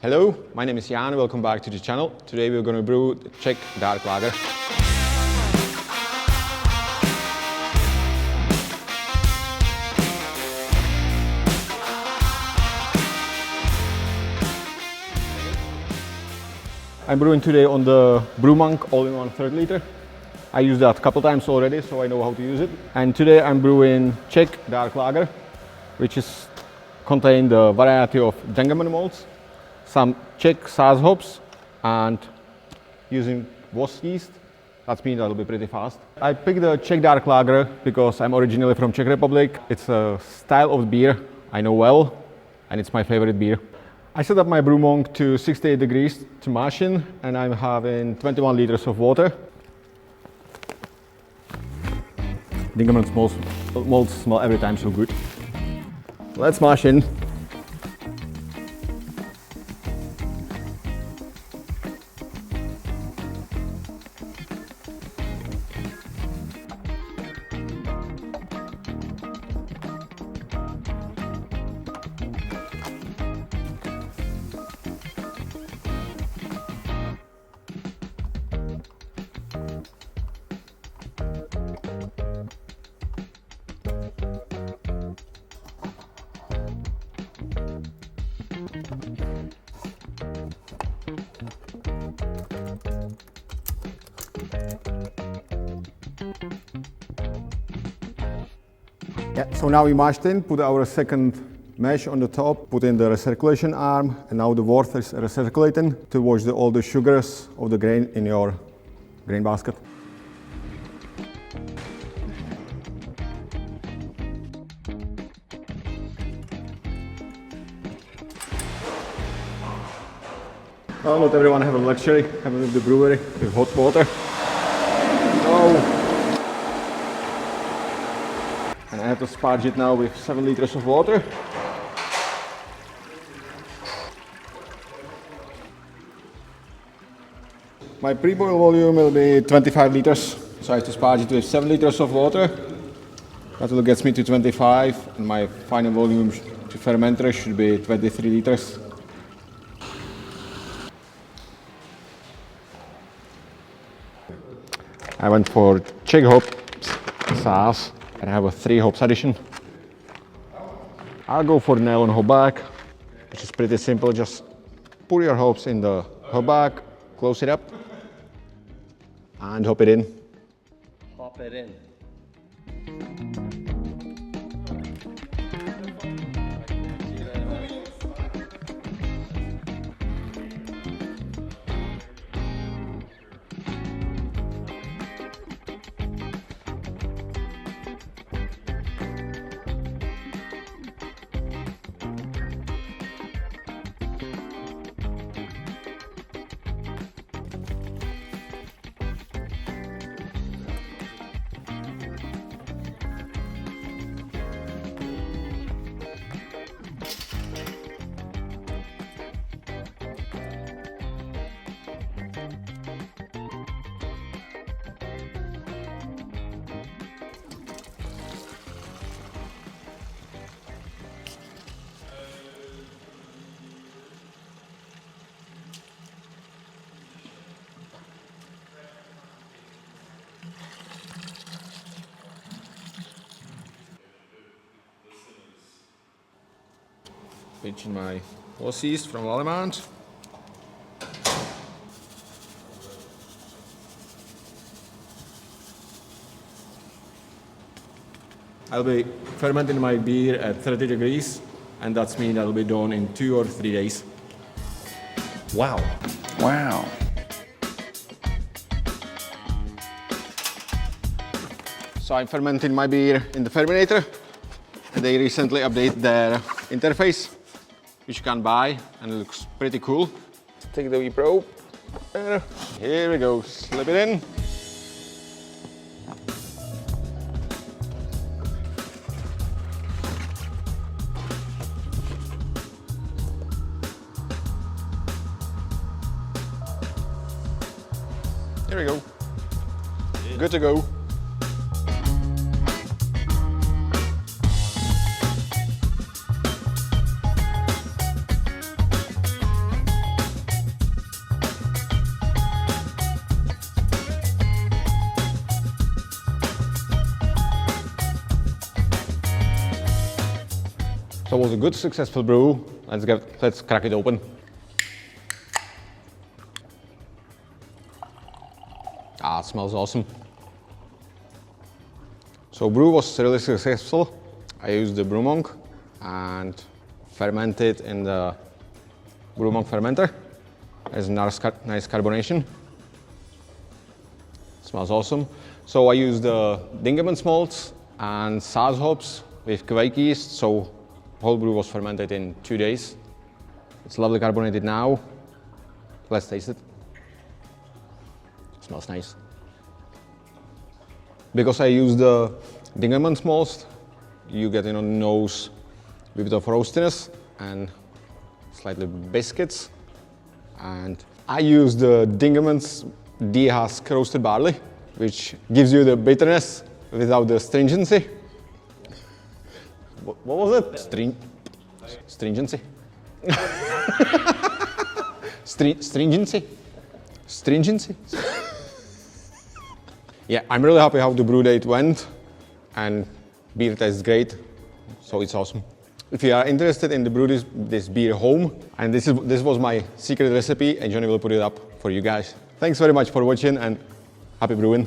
Hello, my name is Jan, welcome back to the channel. Today we're going to brew the Czech Dark Lager. I'm brewing today on the Brewmonk all-in-one 3rd liter. I used that a couple times already, so I know how to use it. And today I'm brewing Czech Dark Lager, which is contain the variety of Dangerman malts, some Czech Saz hops, and using Voss yeast. That means that'll be pretty fast. I picked the Czech Dark Lager because I'm originally from Czech Republic. It's a style of beer I know well, and it's my favorite beer. I set up my Brewmonk to 68 degrees to mash in, and I'm having 21 liters of water. Dangerman malts smell every time so good. Let's mash in. Yeah, so now we mashed in, put our second mesh on the top, put in the recirculation arm, and now the water is recirculating to wash all the sugars of the grain in your grain basket. Well, not everyone has a luxury having with the brewery with hot water. So, and I have to sparge it now with 7 liters of water. My pre-boil volume will be 25 liters, so I have to sparge it with 7 liters of water. That will get me to 25, and my final volume to fermenter should be 23 liters. I went for Czech hops, Saz, and I have a 3 hops addition. I'll go for nylon hop bag, which is pretty simple. Just put your hops in the hop bag, close it up, and hop it in. Hop it in. Pitching my Voss yeast from Valemant. I'll be fermenting my beer at 30 degrees, and that's mean that'll be done in 2 or 3 days. Wow. Wow. So I'm fermenting my beer in the Fermentator, and they recently updated their interface, which you can buy, and it looks pretty cool. Take the wee probe. Here we go, slip it in. Here we go. Good to go. So it was a good, successful brew. Let's crack it open. Ah, it smells awesome. So brew was really successful. I used the Brewmonk and fermented in the Brewmonk fermenter. There's nice carbonation. Smells awesome. So I used the Dingemans malts and Saaz hops with Quake yeast. So whole brew was fermented in 2 days. It's lovely carbonated now. Let's taste it. Smells nice. Because I use the Dingemans malts, you get on the nose a bit of roastiness and slightly biscuits. And I use the Dingemans D-husk roasted barley, which gives you the bitterness without the stringency. What was it? Stringency. Stringency. Yeah, I'm really happy how the brew date went, and beer tastes great, so it's awesome. If you are interested in the brew this beer home, and this was my secret recipe, and Johnny will put it up for you guys. Thanks very much for watching, and happy brewing.